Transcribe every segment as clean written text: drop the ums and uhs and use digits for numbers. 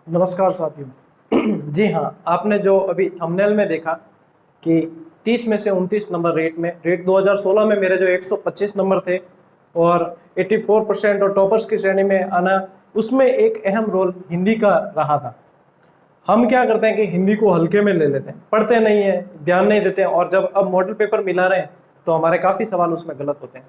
नमस्कार साथियों। जी हाँ, आपने जो अभी थंबनेल में देखा कि 30 में से 29 नंबर रेट 2016 में मेरे जो 125 नंबर थे और 84% और टॉपर्स की श्रेणी में आना, उसमें एक अहम रोल हिंदी का रहा था। हम क्या करते हैं कि हिंदी को हल्के में ले लेते हैं, पढ़ते नहीं है, ध्यान नहीं देते हैं, और जब अब मॉडल पेपर मिला रहे हैं तो हमारे काफ़ी सवाल उसमें गलत होते हैं।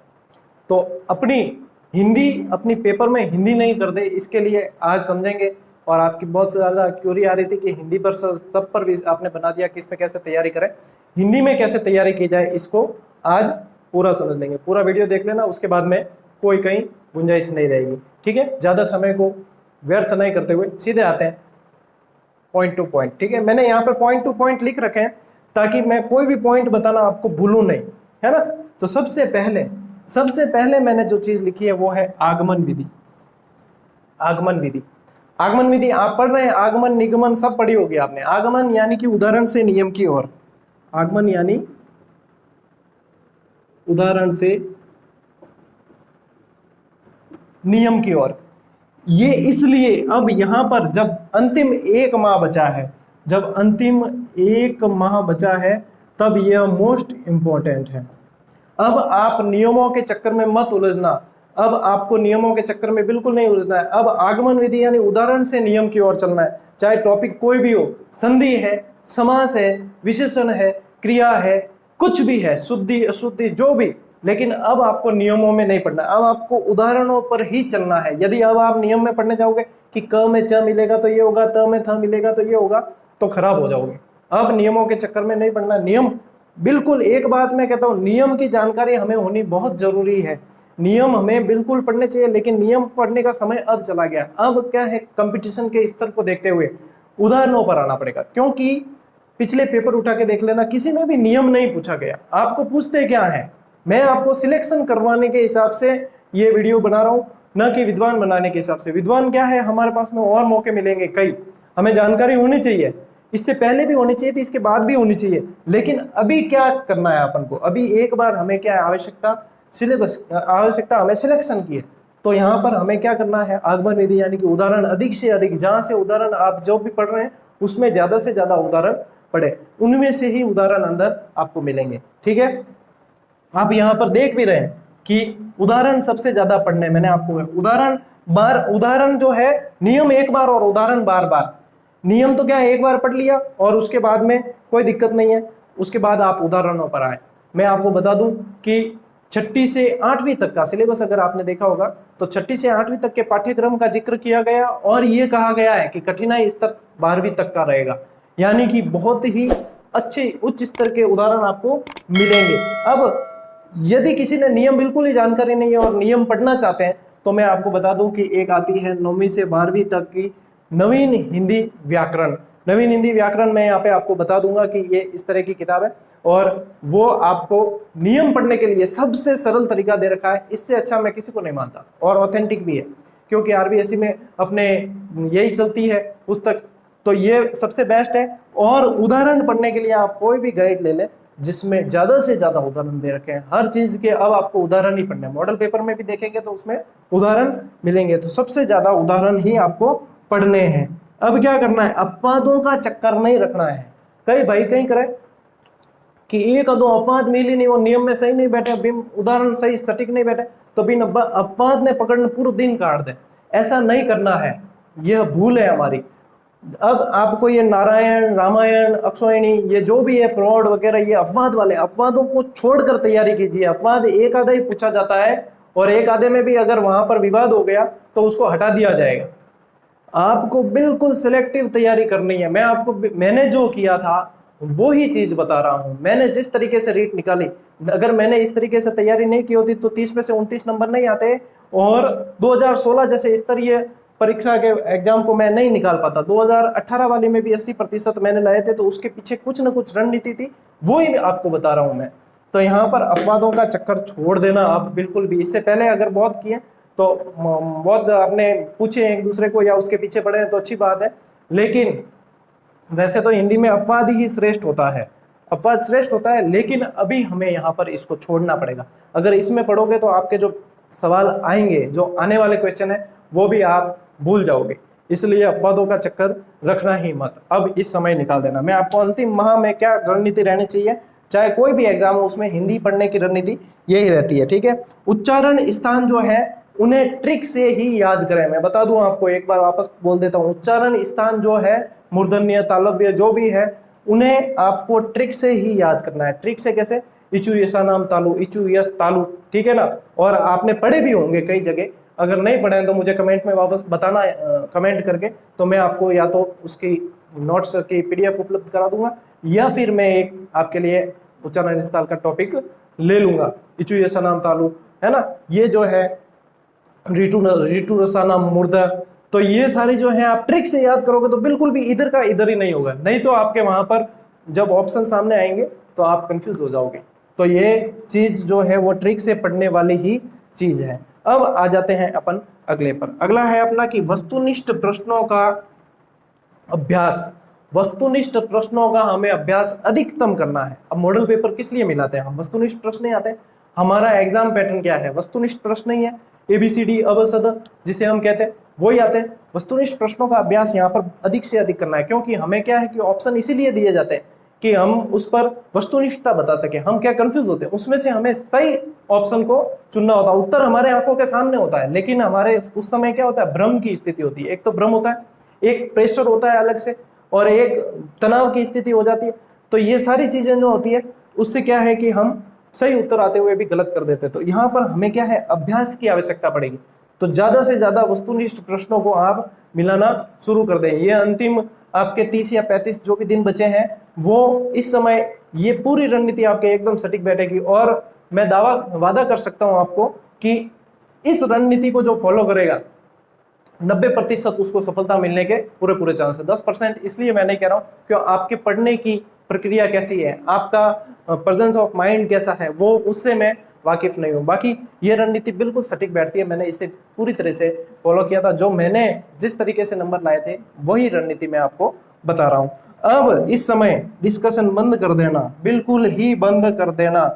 तो अपनी पेपर में हिंदी नहीं कर दे, इसके लिए आज समझेंगे। और आपकी बहुत ज़्यादा क्यूरी आ रही थी कि हिंदी पर सब पर भी आपने बना दिया कि इसमें कैसे तैयारी करें, हिंदी में कैसे तैयारी की जाए, इसको आज पूरा समझ लेंगे। पूरा वीडियो देख लेना, उसके बाद में कोई कहीं गुंजाइश नहीं रहेगी। ठीक है, ज़्यादा समय को व्यर्थ नहीं करते हुए सीधे आते हैं पॉइंट टू पॉइंट। ठीक है, मैंने यहाँ पर पॉइंट टू पॉइंट लिख रखे हैं ताकि मैं कोई भी पॉइंट बताना आपको भूलूं नहीं, है ना। तो सबसे पहले मैंने जो चीज लिखी है वो है आगमन विधि। आगमन विधि आप पढ़ रहे हैं, आगमन निगमन सब पढ़ी होगी आपने। आगमन यानी कि उदाहरण से नियम की ओर, आगमन यानी उदाहरण से नियम की ओर। ये इसलिए अब यहां पर जब अंतिम एक माह बचा है तब यह मोस्ट इंपॉर्टेंट है। अब आप नियमों के चक्कर में मत उलझना, अब आपको नियमों के चक्कर में बिल्कुल नहीं उलझना है। अब आगमन विधि यानी उदाहरण से नियम की ओर चलना है, चाहे टॉपिक कोई भी हो, संधि है, समास है, विशेषण है, क्रिया है, कुछ भी है, शुद्धि अशुद्धि जो भी, लेकिन अब आपको नियमों में नहीं पढ़ना, अब आपको उदाहरणों पर ही चलना है। यदि अब आप नियम में पढ़ने जाओगे कि क में च मिलेगा तो ये होगा, त में थ मिलेगा तो ये होगा, तो खराब हो जाओगे। अब नियमों के चक्कर में नहीं पढ़ना। नियम बिल्कुल, एक बात मैं कहता हूँ, नियम की जानकारी हमें होनी बहुत जरूरी है। नियम हमें बिल्कुल पढ़ने चाहिए, लेकिन नियम पढ़ने का समय अब चला गया। अब क्या है, कंपटीशन के स्तर को देखते हुए उदाहरणों पर आना पड़ेगा, क्योंकि पिछले पेपर उठा के देख लेना, किसी में भी नियम नहीं पूछा गया। आपको पूछते क्या है, मैं आपको सिलेक्शन करवाने के हिसाब से ये वीडियो बना रहा हूँ, न कि विद्वान बनाने के हिसाब से। विद्वान क्या है, हमारे पास में और मौके मिलेंगे कई, हमें जानकारी होनी चाहिए, इससे पहले भी होनी चाहिए थी, इसके बाद भी होनी चाहिए। लेकिन अभी क्या करना है अपन को, अभी एक बार हमें क्या है, आवश्यकता हमें सिलेक्शन की है। तो यहाँ पर हमें क्या करना है, आगमन विधि यानी कि उदाहरण अधिक से अधिक, जहां से उदाहरण आप जो भी पढ़ रहे हैं उसमें ज्यादा से ज्यादा उदाहरण पढ़े, उनमें से ही उदाहरण अंदर आपको मिलेंगे। ठीक है, आप यहाँ पर देख भी रहे हैं कि उदाहरण सबसे ज्यादा पढ़ने, मैंने आपको उदाहरण जो है, नियम एक बार और उदाहरण बार बार। नियम तो क्या है, एक बार पढ़ लिया और उसके बाद में कोई दिक्कत नहीं है, उसके बाद आप उदाहरणों पर आए। मैं आपको बता दूं कि 6ठी से 8वीं तक का सिलेबस अगर आपने देखा होगा तो 6ठी से 8वीं तक के पाठ्यक्रम का जिक्र किया गया और ये कहा गया है कि कठिनाई स्तर 12वीं तक का रहेगा, यानी कि बहुत ही अच्छे उच्च स्तर के उदाहरण आपको मिलेंगे। अब यदि किसी ने नियम बिल्कुल ही जानकारी नहीं है और नियम पढ़ना चाहते हैं, तो मैं आपको बता दूं कि एक आती है 9वीं से 12वीं तक की नवीन हिंदी व्याकरण। नवीन हिंदी व्याकरण मैं यहाँ पे आपको बता दूंगा कि ये इस तरह की किताब है और वो आपको नियम पढ़ने के लिए सबसे सरल तरीका दे रखा है। इससे अच्छा मैं किसी को नहीं मानता, और ऑथेंटिक भी है, क्योंकि आरबीएससी में अपने यही चलती है पुस्तक, तो ये सबसे बेस्ट है। और उदाहरण पढ़ने के लिए आप कोई भी गाइड ले लें जिसमें ज्यादा से ज्यादा उदाहरण दे रखे हैं हर चीज के। अब आपको उदाहरण ही पढ़ने, मॉडल पेपर में भी देखेंगे तो उसमें उदाहरण मिलेंगे, तो सबसे ज्यादा उदाहरण ही आपको पढ़ने हैं। अब क्या करना है, अपवादों का चक्कर नहीं रखना है। कई भाई कहीं करे कि एक दो अपवाद मिल ही नहीं, वो नियम में सही नहीं बैठे, बिन उदाहरण सही सटीक नहीं बैठे, तो बिन अपवाद ने पकड़ने पूरा दिन काट दे। ऐसा नहीं करना है, यह भूल है हमारी। अब आपको ये नारायण, रामायण, अक्षोहिणी, ये जो भी है प्रौढ़ वगैरह, ये अपवाद वाले, अपवादों को छोड़कर तैयारी कीजिए। अपवाद एक आधा ही पूछा जाता है और एक आधे में भी अगर वहां पर विवाद हो गया तो उसको हटा दिया जाएगा। आपको बिल्कुल सिलेक्टिव तैयारी करनी है। मैंने जो किया था वो ही चीज बता रहा हूं। मैंने जिस तरीके से रीट निकाली, अगर मैंने इस तरीके से तैयारी नहीं की होती तो 30 में से 29 नंबर नहीं आते और 2016 जैसे स्तरीय परीक्षा के एग्जाम को मैं नहीं निकाल पाता। 2018 वाले में भी 80% मैंने लाए थे, तो उसके पीछे कुछ ना कुछ रणनीति थी, वो ही आपको बता रहा हूं मैं। तो यहाँ पर अपवादों का चक्कर छोड़ देना आप बिल्कुल भी। इससे पहले अगर बहुत किए तो बहुत आपने पूछे एक दूसरे को या उसके पीछे पड़े तो अच्छी बात है, लेकिन वैसे तो हिंदी में अपवाद ही श्रेष्ठ होता है, अपवाद श्रेष्ठ होता है। लेकिन अभी हमें यहाँ पर इसको छोड़ना पड़ेगा। अगर इसमें पढ़ोगे तो आपके जो सवाल आएंगे, जो आने वाले क्वेश्चन है, वो भी आप भूल जाओगे। इसलिए अपवादों का चक्कर रखना ही मत, अब इस समय निकाल देना। मैं आपको अंतिम माह में क्या रणनीति रहनी चाहिए, चाहे कोई भी एग्जाम हो उसमें हिंदी पढ़ने की रणनीति यही रहती है, ठीक है। उच्चारण स्थान जो है उन्हें ट्रिक से ही याद करें। मैं बता दूं आपको, एक बार वापस बोल देता हूं, उच्चारण स्थान जो है मूर्धन्य तालव्य जो भी है उन्हें आपको ट्रिक से ही याद करना है। ट्रिक से कैसे, इचु यसा नाम तालु, इचु यस तालु, ठीक है ना। और आपने पढ़े भी होंगे कई जगह, अगर नहीं पढ़े तो मुझे कमेंट में वापस बताना, कमेंट करके, तो मैं आपको या तो उसकी नोट्स की पीडीएफ उपलब्ध करा दूंगा या फिर मैं एक आपके लिए उच्चारण स्थान का टॉपिक ले लूंगा। इचु यसा नाम तालु है ना, ये जो है ऋतु रसाना मूर्धा, तो ये सारी जो है आप ट्रिक से याद करोगे तो बिल्कुल भी इधर का इधर ही नहीं होगा, नहीं तो आपके वहां पर जब ऑप्शन सामने आएंगे तो आप कंफ्यूज हो जाओगे। तो ये चीज जो है वो ट्रिक से पढ़ने वाली ही चीज है। अब आ जाते हैं अपन अगले पर। अगला है अपना कि वस्तुनिष्ठ प्रश्नों का अभ्यास। वस्तुनिष्ठ प्रश्नों का हमें अभ्यास अधिकतम करना है। अब मॉडल पेपर किस लिए मिलाते हैं हम, वस्तुनिष्ठ प्रश्न ही आते हैं। हमारा एग्जाम पैटर्न क्या है, वस्तुनिष्ठ प्रश्न ही है, ABCD अबसद जिसे हम कहते हैं वही आते हैं। वस्तुनिष्ठ प्रश्नों का अभ्यास यहाँ पर अधिक से अधिक करना है, क्योंकि हमें क्या है कि ऑप्शन इसीलिए दिए जाते हैं कि हम उस पर वस्तुनिष्ठता बता सके। हम क्या कंफ्यूज होते हैं, उसमें से हमें सही ऑप्शन को चुनना होता है। उत्तर हमारे आंखों के सामने होता है, लेकिन हमारे उस समय क्या होता है, भ्रम की स्थिति होती है। एक तो भ्रम होता है, एक प्रेशर होता है अलग से, और एक तनाव की स्थिति हो जाती है। तो ये सारी चीजें जो होती है उससे क्या है कि हम सही उत्तर आते हुए भी गलत कर देते हैं। तो यहाँ पर हमें क्या है, अभ्यास की आवश्यकता पड़ेगी। तो ज्यादा से ज्यादा वस्तुनिष्ठ प्रश्नों को आप मिलाना शुरू कर दें। ये अंतिम आपके 30 या 35 जो भी दिन बचे हैं, वो इस समय ये पूरी रणनीति आपके एकदम सटीक बैठेगी। और मैं वादा कर सकता हूं आपको कि इस रणनीति को जो फॉलो करेगा 90% उसको सफलता मिलने के पूरे पूरे चांस है। 10% इसलिए मैं नहीं कह रहा हूं कि आपके पढ़ने की प्रक्रिया कैसी है, आपका प्रेजेंस ऑफ माइंड कैसा है, वो उससे मैं वाकिफ नहीं हूं। बाकी ये रणनीति बिल्कुल सटीक बैठती है। मैंने इसे पूरी तरह से फॉलो किया था। जो मैंने जिस तरीके से नंबर लाए थे वही रणनीति मैं आपको बता रहा हूं। अब इस समय डिस्कशन बंद कर देना, बिल्कुल ही बंद कर देना।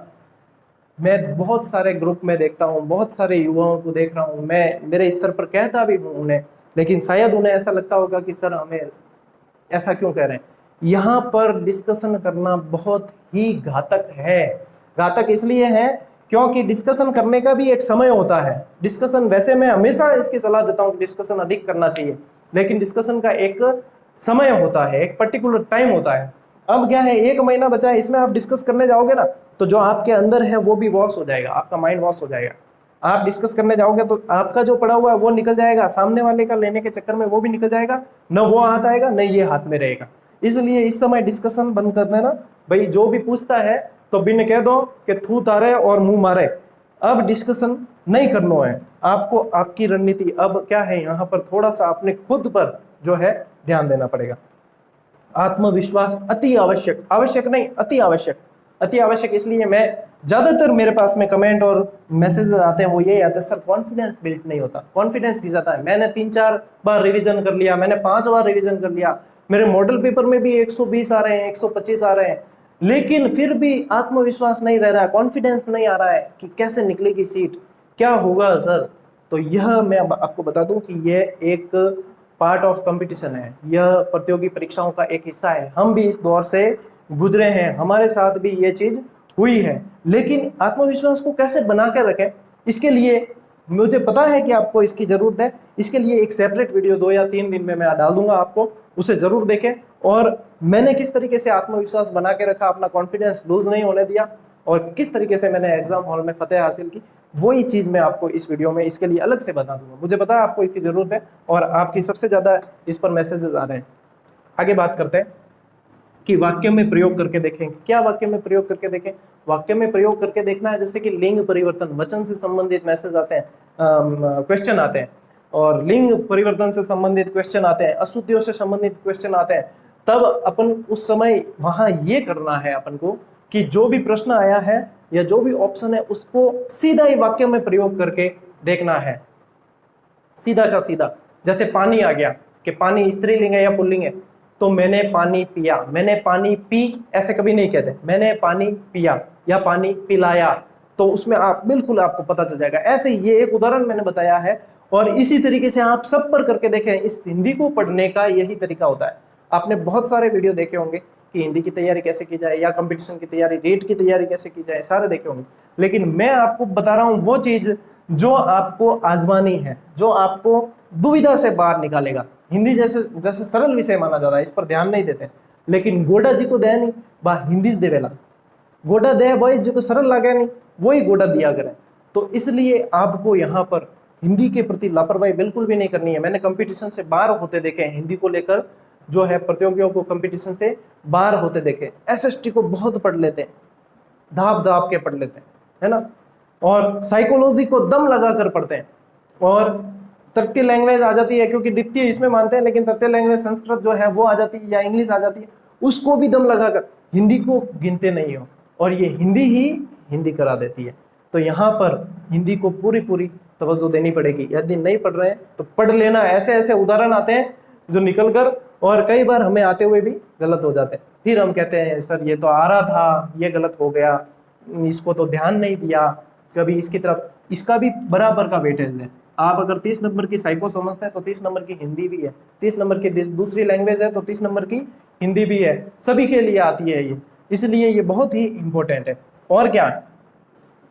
मैं बहुत सारे ग्रुप में देखता हूँ, बहुत सारे युवाओं को देख रहा हूँ, मैं मेरे स्तर पर कहता भी हूँ उन्हें, लेकिन शायद उन्हें ऐसा लगता होगा कि सर हमें ऐसा क्यों कह रहे हैं। यहाँ पर डिस्कशन करना बहुत ही घातक है। घातक इसलिए है क्योंकि डिस्कशन करने का भी एक समय होता है। डिस्कशन, वैसे मैं हमेशा इसकी सलाह देता हूँ कि डिस्कशन अधिक करना चाहिए, लेकिन डिस्कशन का एक समय होता है, एक पर्टिकुलर टाइम होता है। अब क्या है, 1 महीना बचा है, इसमें आप डिस्कस करने जाओगे ना तो जो आपके अंदर है वो भी वॉश हो जाएगा, आपका माइंड वॉश हो जाएगा। आप डिस्कस करने जाओगे तो आपका जो पड़ा हुआ है वो निकल जाएगा, सामने वाले का लेने के चक्कर में वो भी निकल जाएगा, न वो हाथ आएगा न ये हाथ में रहेगा। इसलिए इस समय डिस्कशन बंद कर देना। भाई जो भी पूछता है तो बिन कह दो कि थू तारे और मुंह मारे। अब डिस्कशन नहीं करना है आपको। आपकी रणनीति अब क्या है, यहाँ पर थोड़ा सा अपने खुद पर जो है ध्यान देना पड़ेगा। आत्मविश्वास अति आवश्यक, आवश्यक नहीं अति आवश्यक। अति आवश्यक इसलिए मैं ज्यादातर मेरे पास में कमेंट और मैसेज आते हैं वो ये आते हैं, सर कॉन्फिडेंस बिल्ड नहीं होता, कॉन्फिडेंस गिर जाता है। मैंने 3-4 बार रिवीजन कर लिया, मैंने 5 बार रिवीजन कर लिया, मेरे मॉडल पेपर में भी 120 आ रहे हैं, 125 आ रहे हैं, लेकिन फिर भी आत्मविश्वास नहीं रह रहा है, कॉन्फिडेंस नहीं आ रहा है कि कैसे निकलेगी सीट, क्या होगा सर। तो यह मैं आपको बता दूं कि यह एक पार्ट ऑफ कंपटीशन है, यह प्रतियोगी परीक्षाओं का एक हिस्सा है। हम भी इस दौर से गुजरे हैं, हमारे साथ भी ये चीज हुई है। लेकिन आत्मविश्वास को कैसे बना कर रखें, इसके लिए मुझे पता है कि आपको इसकी जरूरत है। इसके लिए एक सेपरेट वीडियो 2 या 3 दिन में मैं डाल दूंगा, आपको उसे जरूर देखें। और मैंने किस तरीके से आत्मविश्वास बना के रखा, अपना कॉन्फिडेंस लूज नहीं होने दिया, और किस तरीके से मैंने एग्जाम हॉल में फतेह हासिल की, वही चीज मैं आपको इस वीडियो में इसके लिए अलग से बता दूंगा। मुझे पता है आपको इसकी जरूरत है और आपकी सबसे ज्यादा इस पर मैसेजेस आ रहे हैं। आगे बात करते हैं कि वाक्य में प्रयोग करके देखें। क्या वाक्य में प्रयोग करके देखें? वाक्य में प्रयोग करके देखना है जैसे कि लिंग परिवर्तन, वचन से संबंधित मैसेज आते हैं, क्वेश्चन आते हैं, और लिंग परिवर्तन से संबंधित क्वेश्चन आते हैं, अशुद्धियों से संबंधित क्वेश्चन आते हैं। तब अपन उस समय वहां ये करना है अपन को कि जो भी प्रश्न आया है या जो भी ऑप्शन है उसको सीधा ही वाक्य में प्रयोग करके देखना है, सीधा का सीधा। जैसे पानी आ गया कि पानी स्त्रीलिंग है या पुल्लिंग है, तो मैंने पानी पिया, मैंने पानी पी ऐसे कभी नहीं कहते, मैंने पानी पिया या पानी पिलाया, तो उसमें आप बिल्कुल आपको पता चल जाएगा। ऐसे ये एक उदाहरण मैंने बताया है और इसी तरीके से आप सब पर करके देखें, इस हिंदी को पढ़ने का यही तरीका होता है। आपने बहुत सारे वीडियो देखे होंगे कि हिंदी की तैयारी कैसे की जाए या कंपटीशन की तैयारी, रेट की तैयारी कैसे की जाए, सारे देखे होंगे। लेकिन मैं आपको बता रहा हूँ वो चीज जो आपको आजमानी है, जो आपको दुविधा से बाहर निकालेगा। हिंदी जैसे जैसे सरल विषय माना जाता है, इस पर ध्यान नहीं देते, लेकिन गोडा जी को दे नहीं बा हिंदी से देवेला, गोडा दे भाई जो सरल लगे नहीं वही गोडा दिया करें। तो इसलिए आपको यहाँ पर हिंदी के प्रति लापरवाही बिल्कुल भी नहीं करनी है। मैंने कंपटीशन से बाहर होते देखे हैं हिंदी को लेकर, जो है प्रतियोगियों को कंपटीशन से बाहर होते देखे। एसएसटी को बहुत पढ़ लेते हैं, धाप धाप के पढ़ लेते हैं, है ना, और साइकोलॉजी को दम लगा कर पढ़ते हैं, और तृतीय लैंग्वेज आ जाती है, क्योंकि द्वितीय इसमें मानते हैं, लेकिन तृतीय लैंग्वेज संस्कृत जो है वो आ जाती है या इंग्लिश आ जाती है, उसको भी दम लगाकर हिंदी को गिनते नहीं हो, और ये हिंदी ही हिंदी करा देती है। तो यहाँ पर हिंदी को पूरी पूरी तवज्जो देनी पड़ेगी। यदि नहीं पढ़ रहे हैं तो पढ़ लेना। ऐसे ऐसे उदाहरण आते हैं जो निकल कर, और कई बार हमें आते हुए भी गलत हो जाते हैं, फिर हम कहते हैं सर ये तो आ रहा था, ये गलत हो गया, इसको तो ध्यान नहीं दिया कभी इसकी तरफ। इसका भी बराबर का वेटेज है। आप अगर 30 नंबर की साइको समझते हैं तो 30 नंबर की हिंदी भी है, 30 नंबर की दूसरी लैंग्वेज है तो 30 नंबर की हिंदी भी है, सभी के लिए आती है ये, इसलिए ये बहुत ही इंपॉर्टेंट है। और क्या,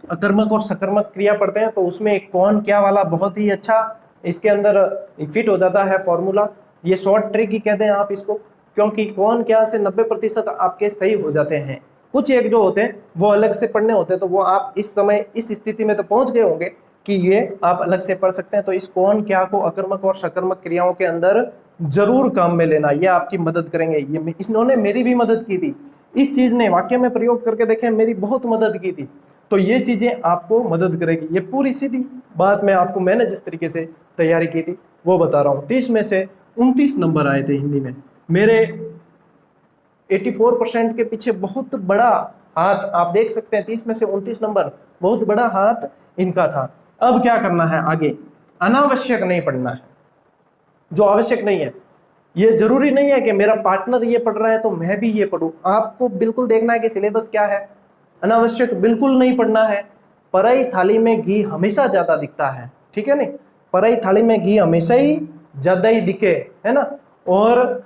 अकर्मक और सकर्मक क्रिया पढ़ते हैं तो उसमें कौन क्या वाला बहुत ही अच्छा इसके अंदर फिट हो जाता है फॉर्मूला। ये शॉर्ट ट्रिक ही कहते हैं आप इसको, क्योंकि कौन क्या से 90% आपके सही हो जाते हैं। कुछ एक जो होते हैं वो अलग से पढ़ने होते हैं, तो वो आप इस समय इस स्थिति में तो पहुंच गए होंगे कि ये आप अलग से पढ़ सकते हैं। तो इस कौन क्या को अकर्मक और सकर्मक क्रियाओं के अंदर जरूर काम में लेना, ये आपकी मदद करेंगे। ये इन्होंने मेरी भी मदद की थी, इस चीज ने वाक्य में प्रयोग करके देखें, मेरी बहुत मदद की थी। तो ये चीजें आपको मदद करेगी। ये पूरी सीधी बात मैं आपको, मैंने जिस तरीके से तैयारी की थी वो बता रहा हूँ। 30 में से 29 नंबर आए थे हिंदी में मेरे। 84% के पीछे बहुत बड़ा हाथ आप देख सकते हैं। 30 में से 29 नंबर, बहुत बड़ा हाथ इनका था। अब क्या करना है आगे, अनावश्यक नहीं पढ़ना है, जो आवश्यक नहीं है। ये जरूरी नहीं है कि मेरा पार्टनर ये पढ़ रहा है तो मैं भी ये पढ़ूं। आपको बिल्कुल देखना है कि सिलेबस क्या है। अनावश्यक बिल्कुल नहीं पढ़ना है। पराई थाली में घी हमेशा ज्यादा दिखता है, ठीक है नहीं, पराई थाली में घी हमेशा ही ज्यादा ही दिखे, है ना। और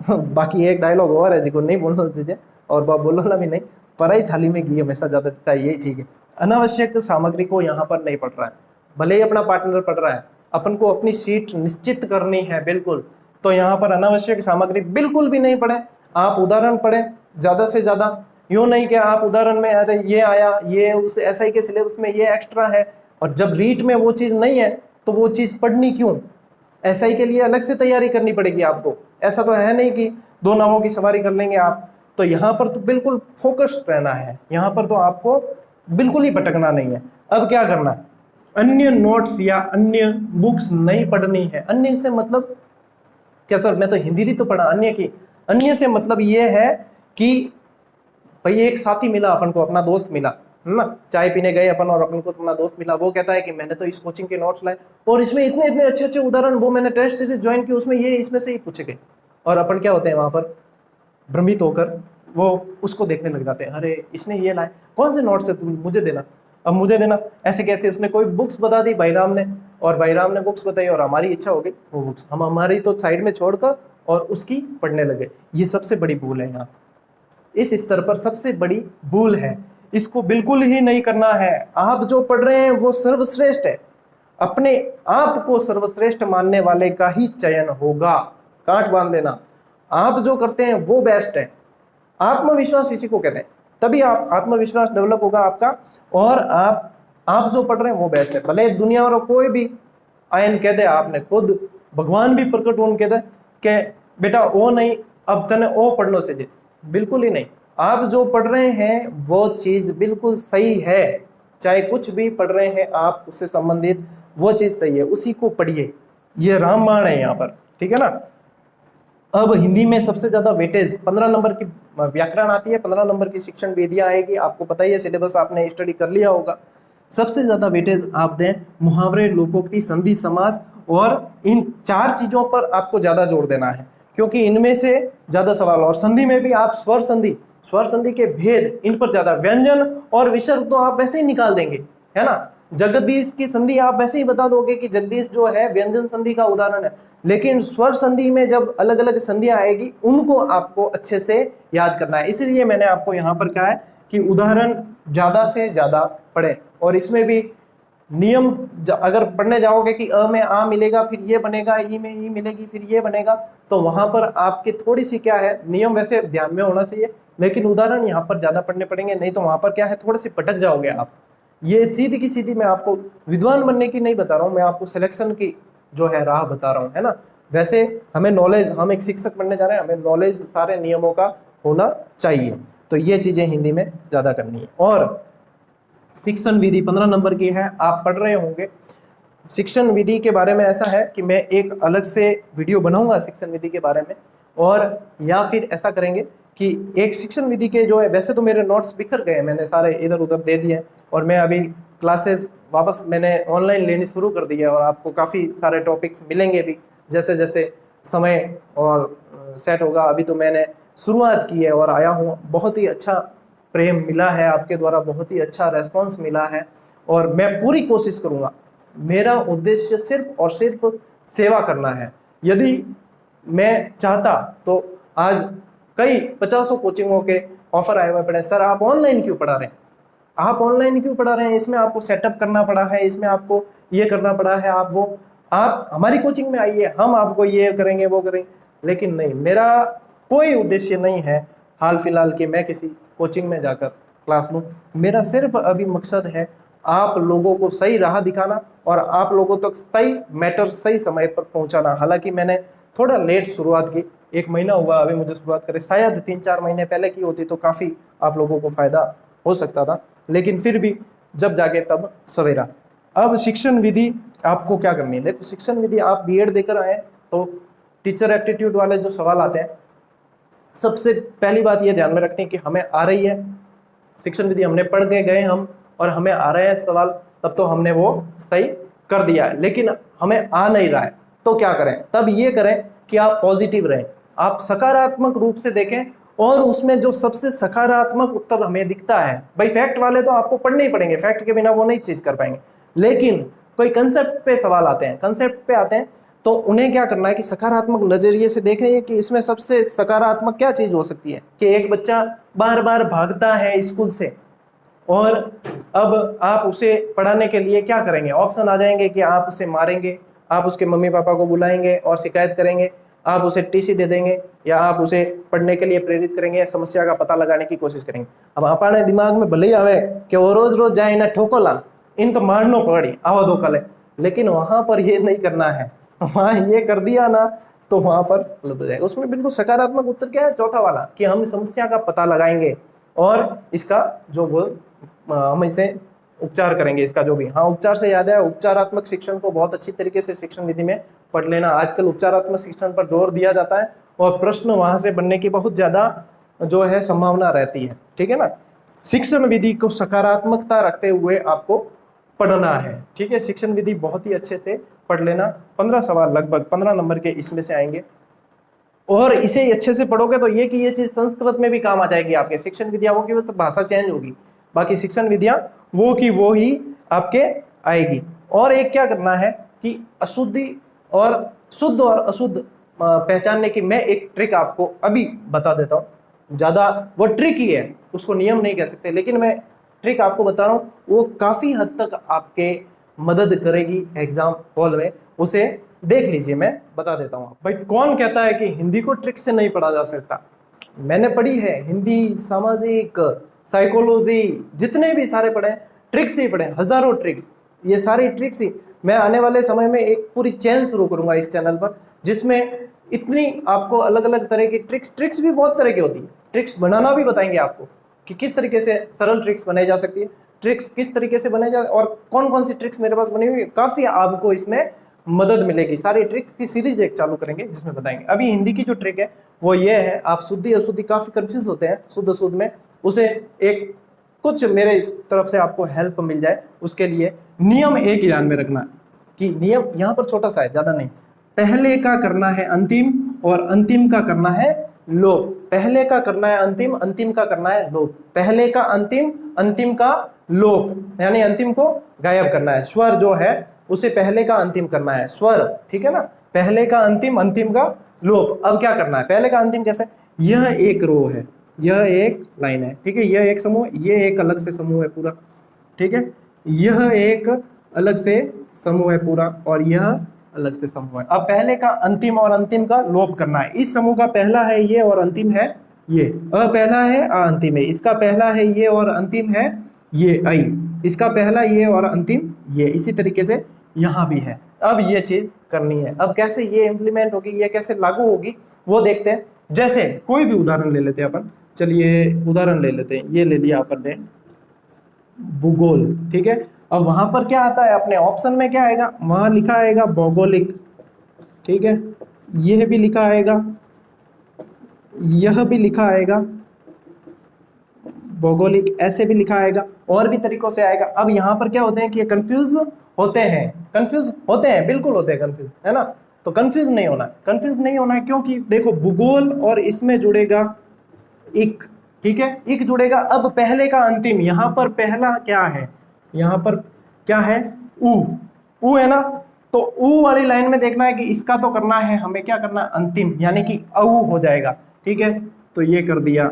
बाकी एक डायलॉग और है जिसको नहीं बोलना चाहिए और बोलना भी नहीं, पराई थाली में घी हमेशा ज्यादा दिखता है, यही ठीक है। अनावश्यक सामग्री को यहाँ पर नहीं पढ़ रहा है, भले ही अपना पार्टनर पढ़ रहा है, अपन को अपनी सीट निश्चित करनी है बिल्कुल। तो यहाँ पर अनावश्यक सामग्री बिल्कुल भी नहीं पढ़े। आप उदाहरण पढ़े ज्यादा से ज्यादा, यूं नहीं कि आप उदाहरण में अरे ये आया, ये उस एसआई के सिलेबस में ये एक्स्ट्रा है, और जब रीट में वो चीज नहीं है तो वो चीज पढ़नी क्यों। एसआई के लिए अलग से तैयारी करनी पड़ेगी आपको। ऐसा तो है नहीं कि दो नावों की सवारी कर लेंगे आप। तो यहाँ पर तो बिल्कुल फोकस्ड रहना है, यहाँ पर तो आपको बिल्कुल ही भटकना नहीं है। अब क्या करना है, अन्य नोट्स या अन्य बुक्स नहीं पढ़नी है। अन्य से मतलब क्या सर, मैं तो हिंदी ही तो पढ़ा, अन्य की, अन्य से मतलब ये है कि भाई एक साथी मिला अपन को, अपना दोस्त मिला, है ना, चाय पीने गए अपन और अपन को अपना दोस्त मिला, वो कहता है कि मैंने तो इस कोचिंग के नोट्स लाए और इसमें इतने इतने अच्छे अच्छे उदाहरण, वो मैंने टेस्ट सीरीज ज्वाइन की उसमें ये इसमें से ही पूछे गए। और अपन क्या होते हैं वहां पर भ्रमित होकर वो उसको देखने लग जाते हैं, अरे इसने ये लाए, कौन से नोट्स है, तुम मुझे देना, अब मुझे देना, ऐसे कैसे। उसने कोई बुक्स बता दी भाईराम ने, और भाईराम ने बुक्स बताई और हमारी इच्छा हो गई वो बुक्स हम हमारी तो साइड में छोड़कर और उसकी पढ़ने लगे। ये सबसे बड़ी भूल है यहाँ, इस स्तर पर सबसे बड़ी भूल है। इसको बिल्कुल ही नहीं करना है। आप जो पढ़ रहे हैं वो सर्वश्रेष्ठ है, अपने आप को सर्वश्रेष्ठ मानने वाले का ही चयन होगा। काट बांध देना, आप जो करते हैं वो बेस्ट है। आत्मविश्वास इसी को कहते हैं, तभी आप आत्मविश्वास डेवलप होगा आपका, और आप जो पढ़ रहे हैं वो बेस्ट है। भले दुनिया वाला कोई भी आयन कह दे, आपने खुद भगवान भी प्रकट होने कह दे कि बेटा वो नहीं, अब तने वो पढ़ना चाहिए, बिल्कुल ही नहीं। आप जो पढ़ रहे हैं वो चीज बिल्कुल सही है, चाहे कुछ भी पढ़ रहे हैं आप उससे संबंधित, वो चीज सही है, उसी को पढ़िए। ये रामबाण है यहाँ पर, ठीक है ना। अब हिंदी में सबसे ज्यादा वेटेज 15 नंबर की व्याकरण आती है, 15 नंबर की शिक्षण विधियां आएगी, आपको पता ही है, सिलेबस आपने स्टडी कर लिया होगा। सबसे ज्यादा वेटेज आप दें मुहावरे, लोकोक्ति, संधि, समास, और इन चार चीजों पर आपको ज्यादा जोर देना है, क्योंकि इनमें से ज्यादा सवाल। और संधि में भी आप स्वर संधि के भेद, इन पर ज्यादा। व्यंजन और विसर्ग तो आप वैसे ही निकाल देंगे, है ना, जगदीश की संधि आप वैसे ही बता दोगे कि जगदीश जो है व्यंजन संधि का उदाहरण है, लेकिन स्वर संधि में जब अलग अलग संधियां आएगी उनको आपको अच्छे से याद करना है। इसलिए मैंने आपको यहाँ पर कहा है कि उदाहरण ज्यादा से ज्यादा पढ़े, और इसमें भी नियम अगर पढ़ने जाओगे कि अ में आ मिलेगा फिर ये बनेगा, ई में ई मिलेगी फिर ये बनेगा, तो वहां पर आपकी थोड़ी सी क्या है, नियम वैसे ध्यान में होना चाहिए लेकिन उदाहरण यहाँ पर ज्यादा पढ़ने पड़ेंगे, नहीं तो वहां पर क्या है थोड़े से भटक जाओगे आप। ये सीधी की सीधी मैं आपको विद्वान बनने की नहीं बता रहा हूँ, मैं आपको सिलेक्शन की जो है राह बता रहा हूँ, है ना। वैसे हमें नॉलेज, हम एक शिक्षक बनने जा रहे हैं, हमें नॉलेज सारे नियमों का होना चाहिए, तो ये चीजें हिंदी में ज्यादा करनी है। और शिक्षण विधि 15 नंबर की है, आप पढ़ रहे होंगे। शिक्षण विधि के बारे में ऐसा है कि मैं एक अलग से वीडियो बनाऊंगा शिक्षण विधि के बारे में, और या फिर ऐसा करेंगे कि एक शिक्षण विधि के जो है, वैसे तो मेरे नोट्स बिखर गए, मैंने सारे इधर उधर दे दिए और मैं अभी क्लासेस वापस मैंने ऑनलाइन लेनी शुरू कर दी है, और आपको काफ़ी सारे टॉपिक्स मिलेंगे भी जैसे जैसे समय और सेट होगा। अभी तो मैंने शुरुआत की है और आया हूँ, बहुत ही अच्छा प्रेम मिला है आपके द्वारा, बहुत ही अच्छा रेस्पॉन्स मिला है, और मैं पूरी कोशिश करूँगा। मेरा उद्देश्य सिर्फ और सिर्फ सेवा करना है। यदि मैं चाहता तो आज कई 50 कोचिंगों के ऑफर आए हुए पड़े, सर आप ऑनलाइन क्यों पढ़ा रहे हैं, आप ऑनलाइन क्यों पढ़ा रहे हैं, इसमें आपको सेटअप करना पड़ा है, इसमें आपको ये करना पड़ा है, आप हमारी कोचिंग में आइए, हम आपको ये करेंगे वो करेंगे। लेकिन नहीं, मेरा कोई उद्देश्य नहीं है हाल फिलहाल कि मैं किसी कोचिंग में जाकर क्लास लूँ। मेरा सिर्फ अभी मकसद है आप लोगों को सही राह दिखाना और आप लोगों तक सही मैटर सही समय पर पहुंचाना। हालांकि मैंने थोड़ा लेट शुरुआत की, 1 महीना हुआ अभी मुझे शुरुआत करे, शायद 3-4 महीने पहले की होती तो काफ़ी आप लोगों को फायदा हो सकता था, लेकिन फिर भी जब जागे तब सवेरा। अब शिक्षण विधि आपको क्या करनी है, देखो शिक्षण विधि आप बीएड देकर आए तो टीचर एप्टीट्यूड वाले जो सवाल आते हैं, सबसे पहली बात ये ध्यान में रखनी है कि हमें आ रही है शिक्षण विधि, हमने पढ़ के गए हम और हमें आ रहे हैं सवाल, तब तो हमने वो सही कर दिया है। लेकिन हमें आ नहीं रहा है तो क्या करें, तब ये करें कि आप पॉजिटिव रहें, आप सकारात्मक रूप से देखें, और उसमें जो सबसे सकारात्मक उत्तर हमें दिखता है, भाई फैक्ट वाले तो आपको पढ़ने ही पड़ेंगे, फैक्ट के बिना वो नहीं चीज कर पाएंगे, लेकिन कोई कंसेप्ट पे सवाल आते हैं, कंसेप्ट पे आते हैं, तो उन्हें क्या करना है कि सकारात्मक नजरिए से देखें कि इसमें सबसे सकारात्मक क्या चीज हो सकती है। कि एक बच्चा बार बार भागता है स्कूल से, और अब आप उसे पढ़ाने के लिए क्या करेंगे, ऑप्शन आ जाएंगे कि आप उसे मारेंगे, आप उसके मम्मी पापा को बुलाएंगे और शिकायत करेंगे, आप उसे टीसी दे देंगे, या आप उसे पढ़ने के लिए प्रेरित करेंगे, समस्या का पता लगाने की कोशिश करेंगे। अब अपने दिमाग में भले ही आवे कि वो रोज रोज जाए ना ठोकोला, इन तो मारनो पड़ी आवा दो कले, लेकिन वहां पर ये नहीं करना है, वहां ये कर दिया ना तो वहां पर गलत हो जाएगा। उसमें बिल्कुल सकारात्मक उत्तर क्या है, चौथा वाला, कि हम समस्या का पता लगाएंगे और इसका जो वो हम इसे उपचार करेंगे, इसका जो भी, हाँ उपचार से याद है, उपचारात्मक शिक्षण को बहुत अच्छी तरीके से शिक्षण विधि में पढ़ लेना। आजकल उपचारात्मक शिक्षण पर जोर दिया जाता है और प्रश्न वहां से बनने की बहुत ज्यादा जो है संभावना रहती है, ठीक है ना। शिक्षण विधि को सकारात्मकता रखते हुए आपको पढ़ना है, ठीक है। शिक्षण विधि बहुत ही अच्छे से पढ़ लेना, 15 सवाल लगभग 15 नंबर के इसमें से आएंगे, और इसे अच्छे से पढ़ोगे तो ये कि ये चीज संस्कृत में भी काम आ जाएगी आपके। शिक्षण विद्या होगी वो तो भाषा चेंज होगी, बाकी शिक्षण विद्या वो की वो ही आपके आएगी। और एक क्या करना है कि अशुद्धि और शुद्ध और अशुद्ध पहचानने की मैं एक ट्रिक आपको अभी बता देता हूँ। ज्यादा वो ट्रिक ही है, उसको नियम नहीं कह सकते, लेकिन मैं ट्रिक आपको बता रहा हूँ, वो काफी हद तक आपके मदद करेगी एग्जाम हॉल में, उसे देख लीजिए, मैं बता देता हूँ। भाई कौन कहता है कि हिंदी को ट्रिक से नहीं पढ़ा जा सकता, मैंने पढ़ी है हिंदी, सामाजिक, साइकोलॉजी, जितने भी सारे पढ़े ट्रिक्स ही पढ़े, हजारों ट्रिक्स, ये सारी ट्रिक्स ही। मैं आने वाले समय में एक पूरी चैन शुरू करूंगा इस चैनल पर, जिसमें इतनी आपको अलग अलग तरह की ट्रिक्स भी बहुत तरह की होती है, ट्रिक्स बनाना भी बताएंगे आपको कि किस तरीके से सरल ट्रिक्स बनाई जा सकती है, ट्रिक्स किस तरीके से बनाई जा, और कौन कौन सी ट्रिक्स मेरे पास बनी हुई है, काफी आपको इसमें मदद मिलेगी। सारी ट्रिक्स की सीरीज एक चालू करेंगे जिसमें बताएंगे। अभी हिंदी की जो ट्रिक है वो ये है, आप शुद्धि अशुद्धि काफी कंफ्यूज होते हैं शुद्ध अशुद्ध में, उसे एक कुछ मेरे तरफ से आपको हेल्प मिल जाए, उसके लिए नियम एक ध्यान में रखना कि नियम यहाँ पर छोटा सा है, ज्यादा नहीं, पहले का करना है अंतिम और अंतिम का करना है लोप। पहले का करना है अंतिम, अंतिम का करना है लोप। पहले का अंतिम, अंतिम का लोप, यानी अंतिम को गायब करना है। स्वर जो है उसे पहले का अंतिम करना है, स्वर, ठीक है ना। पहले का अंतिम, अंतिम का लोप। अब क्या करना है, पहले का अंतिम कैसे, यह एक रो है, यह एक लाइन है, ठीक है, यह एक समूह, ये एक अलग से समूह है पूरा, ठीक है, यह एक अलग से समूह है पूरा, और यह अलग से समूह है। अब पहले का अंतिम और अंतिम का लोप करना है। इस समूह का पहला है ये और अंतिम है ये, अ पहला है अ अंतिम है, इसका पहला है ये और अंतिम है ये आई, इसका पहला ये और अंतिम ये, इसी तरीके से यहाँ भी है। अब ये चीज करनी है। अब कैसे ये इम्प्लीमेंट होगी, ये कैसे लागू होगी वो देखते हैं। जैसे कोई भी उदाहरण ले लेते हैं अपन, चलिए उदाहरण ले लेते हैं, ये ले लिया अपन ने भूगोल, ठीक है। अब वहां पर क्या आता है, अपने ऑप्शन में क्या आएगा, वहां लिखा आएगा भौगोलिक, ठीक है, यह भी लिखा आएगा, यह भी लिखा आएगा भौगोलिक, ऐसे भी लिखा आएगा, और भी तरीकों से आएगा। अब यहाँ पर क्या होते हैं कि ये कंफ्यूज होते हैं, कंफ्यूज होते हैं, बिल्कुल होते हैं कंफ्यूज, है ना। तो कंफ्यूज नहीं होना, कंफ्यूज नहीं होना है, क्योंकि देखो भूगोल और इसमें जुड़ेगा इक, ठीक है, इक जुड़ेगा। अब पहले का अंतिम, यहाँ पर पहला क्या है, यहाँ पर क्या है, ऊ है ना। तो ऊ वाली लाइन में देखना है कि इसका तो करना है हमें, क्या करना है, अंतिम, यानी कि औ हो जाएगा, ठीक है। तो ये कर दिया,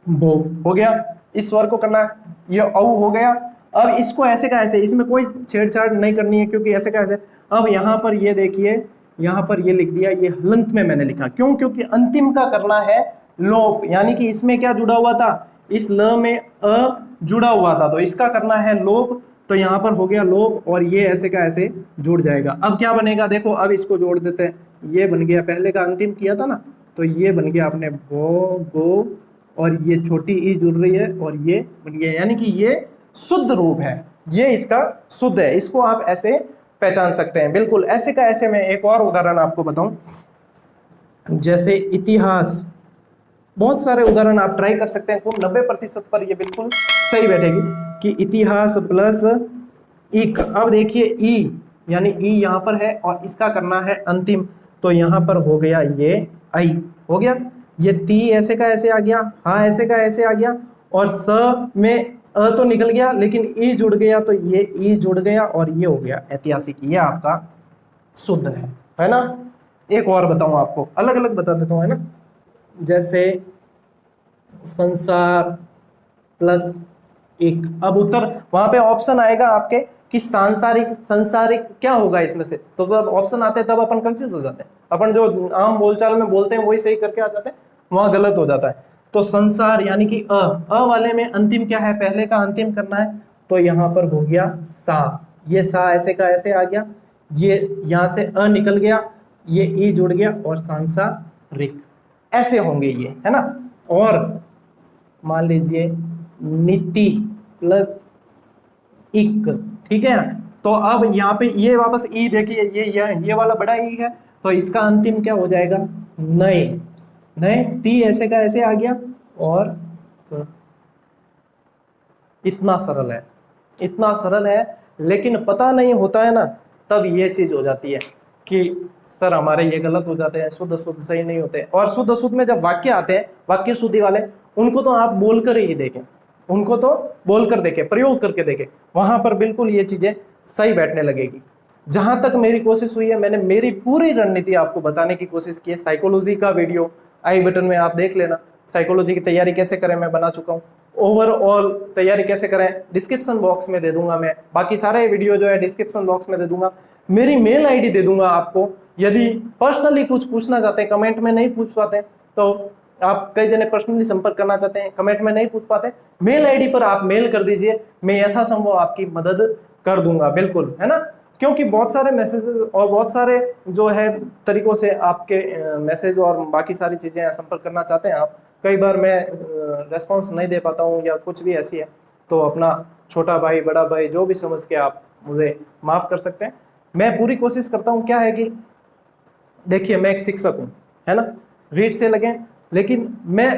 बो हो गया, इस स्वर को करना है, ये औ हो गया। अब इसको ऐसे का ऐसे, इसमें कोई छेड़छाड़ नहीं करनी है, क्योंकि ऐसे का ऐसे। अब यहाँ पर ये देखिए, यहाँ पर ये लिख दिया, ये हलंत में मैंने लिखा, क्यों, क्योंकि अंतिम का करना है लोप, यानी कि इसमें क्या जुड़ा हुआ था, इस ल में अ जुड़ा हुआ था, तो इसका करना है लोप। तो यहाँ पर हो गया लोप, और ये ऐसे का ऐसे जुड़ जाएगा। अब क्या बनेगा, देखो अब इसको जोड़ देते हैं, ये बन गया, पहले का अंतिम किया था ना, तो ये बन गया अपने भो गो, और ये छोटी ई जुड़ रही है, और ये बन गया, यानी कि ये शुद्ध रूप है, ये इसका शुद्ध है। इसको आप ऐसे पहचान सकते हैं, बिल्कुल ऐसे का ऐसे। मैं एक और उदाहरण आपको बताऊं, जैसे इतिहास, बहुत सारे उदाहरण आप ट्राई कर सकते हैं, 90% पर ये बिल्कुल सही बैठेगी कि इतिहास प्लस इक। अब देखिए ई, यानी ई यहाँ पर है और इसका करना है अंतिम, तो यहाँ पर हो गया ये आई, हो गया। ये ती ऐसे का ऐसे आ गया, हाँ ऐसे का ऐसे आ गया, और स में अ तो निकल गया, लेकिन ई जुड़ गया, तो ये ई जुड़ गया, और ये हो गया ऐतिहासिक, ये आपका शुद्ध है ना। एक और बताऊं आपको, अलग अलग बता देता हूँ, है ना। जैसे संसार प्लस एक, अब उत्तर वहां पे ऑप्शन आएगा आपके कि सांसारिक, संसारिक क्या होगा इसमें से, तो जब ऑप्शन आते हैं तब अपन कंफ्यूज हो जाते हैं, अपन जो आम बोलचाल में बोलते हैं वही सही करके आ जाते हैं, वहां गलत हो जाता है। तो संसार यानी कि अ वाले में अंतिम क्या है, पहले का अंतिम करना है, तो यहाँ पर हो गया सा, ये सा ऐसे का ऐसे आ गया, ये यहाँ से अ निकल गया, ये ई जुड़ गया, और सांसारिक, ऐसे होंगे ये, है ना। और मान लीजिए नीति प्लस इक, ठीक है। तो अब यहाँ पे ये वापस ई देखिए, ये वाला बड़ा ई है, तो इसका अंतिम क्या हो जाएगा, नए, नए, ती ऐसे का ऐसे आ गया, और तो इतना सरल है, इतना सरल है। लेकिन पता नहीं होता है ना, तब ये चीज हो जाती है कि सर हमारे ये गलत हो जाते हैं, शुद्ध शुद्ध सही नहीं होते। और शुद्ध शुद्ध में जब वाक्य आते हैं, वाक्य शुद्धि वाले, उनको तो आप बोलकर ही देखें, उनको तो बोलकर देखें, प्रयोग करके देखें, वहां पर बिल्कुल ये चीजें सही बैठने लगेगी। जहां तक मेरी कोशिश हुई है, मैंने मेरी पूरी रणनीति आपको बताने की कोशिश की है। साइकोलॉजी का वीडियो आई बटन में आप देख लेना, साइकोलॉजी की तैयारी कैसे करें मैं बना चुका हूँ, ओवरऑल तैयारी कैसे करें डिस्क्रिप्शन बॉक्स में दे दूंगा मैं, बाकी सारे वीडियो जो है डिस्क्रिप्शन बॉक्स में दे दूंगा। मेरी मेल आईडी दे दूंगा आपको, यदि पर्सनली कुछ पूछना चाहते हैं, कमेंट में नहीं पूछ पाते तो आप, कई जने पर्सनली संपर्क करना चाहते हैं, कमेंट में नहीं पूछ पाते, मेल आईडी पर आप मेल कर दीजिए, मैं यथासंभव आपकी मदद कर दूंगा, बिल्कुल, है ना। क्योंकि बहुत सारे मैसेजेस और बहुत सारे जो है तरीकों से आपके मैसेज और बाकी सारी चीजें संपर्क करना चाहते हैं आप, कई बार मैं रेस्पॉन्स नहीं दे पाता हूँ या कुछ भी ऐसी है, तो अपना छोटा भाई बड़ा भाई जो भी समझ के आप मुझे माफ कर सकते हैं। मैं पूरी कोशिश करता हूँ, क्या है कि देखिए मैं एक शिक्षक हूँ, है ना, रीड से लगे, लेकिन मैं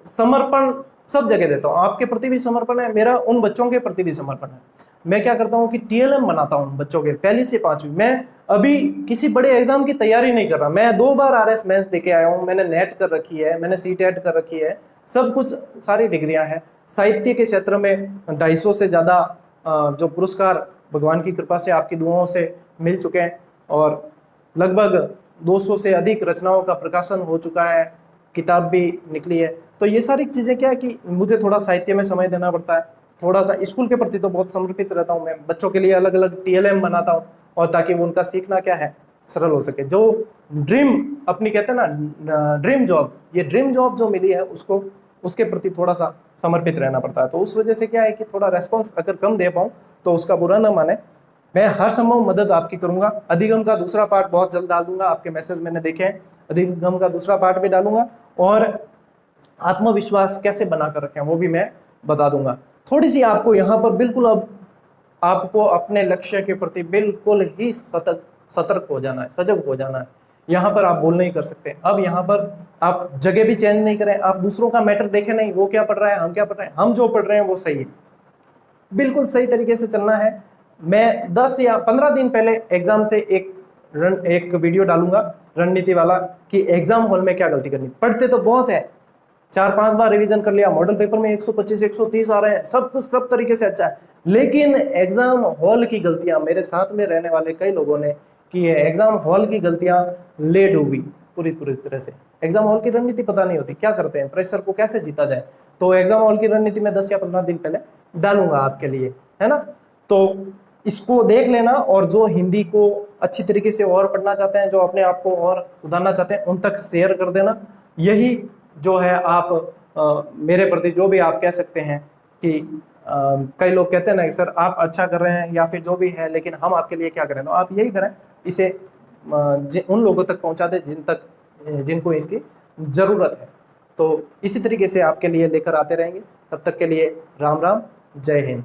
समर्पण सब जगह देता हूँ। आपके प्रति भी समर्पण है मेरा, उन बच्चों के प्रति भी समर्पण है। मैं क्या करता हूँ कि टीएलएम बनाता हूँ बच्चों के, पहली से पांचवी। मैं अभी किसी बड़े एग्जाम की तैयारी नहीं कर रहा, मैं 2 बार आरएस मेंस देके आया हूँ, मैंने नेट कर रखी है, मैंने सीटेट कर रखी है, सब कुछ सारी डिग्रियां हैं। साहित्य के क्षेत्र में 250 से ज्यादा जो पुरस्कार भगवान की कृपा से, आपकी दुआओं से मिल चुके हैं, और लगभग 200 से अधिक रचनाओं का प्रकाशन हो चुका है, किताब भी निकली है। तो ये सारी चीजें क्या है कि मुझे थोड़ा साहित्य में समय देना पड़ता है, थोड़ा सा स्कूल के प्रति तो बहुत समर्पित रहता हूँ मैं। बच्चों के लिए अलग अलग टीएलएम बनाता हूँ, और ताकि वो उनका सीखना क्या है सरल हो सके। जो ड्रीम अपनी कहते हैं ना ड्रीम जॉब, ये ड्रीम जॉब जो मिली है उसको, उसके प्रति थोड़ा सा समर्पित रहना पड़ता है। तो उस वजह से क्या है कि थोड़ा रेस्पॉन्स अगर कम दे पाऊँ तो उसका बुरा ना माने, मैं हर संभव मदद आपकी करूंगा। अधिगम का दूसरा पार्ट बहुत जल्द डाल दूंगा, आपके मैसेज मैंने देखे हैं, अधिगम का दूसरा पार्ट भी डालूंगा, और आत्मविश्वास कैसे बनाकर रखें वो भी मैं बता दूंगा। थोड़ी सी आपको यहाँ पर बिल्कुल अब आपको अपने लक्ष्य के प्रति बिल्कुल ही सतर्क हो जाना है, सजग हो जाना है। यहाँ पर आप बोल नहीं कर सकते, अब यहाँ पर आप जगह भी चेंज नहीं करें, आप दूसरों का मैटर देखें नहीं, वो क्या पढ़ रहा है, हम क्या पढ़ रहे हैं, हम जो पढ़ रहे हैं वो सही है, बिल्कुल सही तरीके से चलना है। मैं 10 या 15 दिन पहले एग्जाम से एक वीडियो डालूंगा रणनीति वाला, कि एग्जाम हॉल में क्या गलती करनी। पढ़ते तो बहुत है, 4-5 बार रिवीजन कर लिया, मॉडल पेपर में 125 130 आ रहे हैं, सब कुछ सब तरीके से अच्छा है, लेकिन एग्जाम हॉल की गलतियां, मेरे साथ में रहने वाले कई लोगों ने की है, एग्जाम हॉल की गलतियां ले डूबी पूरी तरह से। एग्जाम हॉल की रणनीति पता नहीं होती, क्या करते हैं, प्रेशर को कैसे जीता जाए। तो एग्जाम हॉल की रणनीति में 10 या 15 दिन पहले डालूंगा आपके लिए, है ना। तो इसको देख लेना, और जो हिंदी को अच्छी तरीके से और पढ़ना चाहते हैं, जो अपने आप को और सुधारना चाहते हैं, उन तक शेयर कर देना। यही जो है आप मेरे प्रति जो भी आप कह सकते हैं कि कई लोग कहते हैं ना कि सर आप अच्छा कर रहे हैं या फिर जो भी है, लेकिन हम आपके लिए क्या करें, तो आप यही करें, इसे उन लोगों तक पहुंचा दें जिनको इसकी जरूरत है। तो इसी तरीके से आपके लिए लेकर आते रहेंगे। तब तक के लिए राम राम, जय हिंद।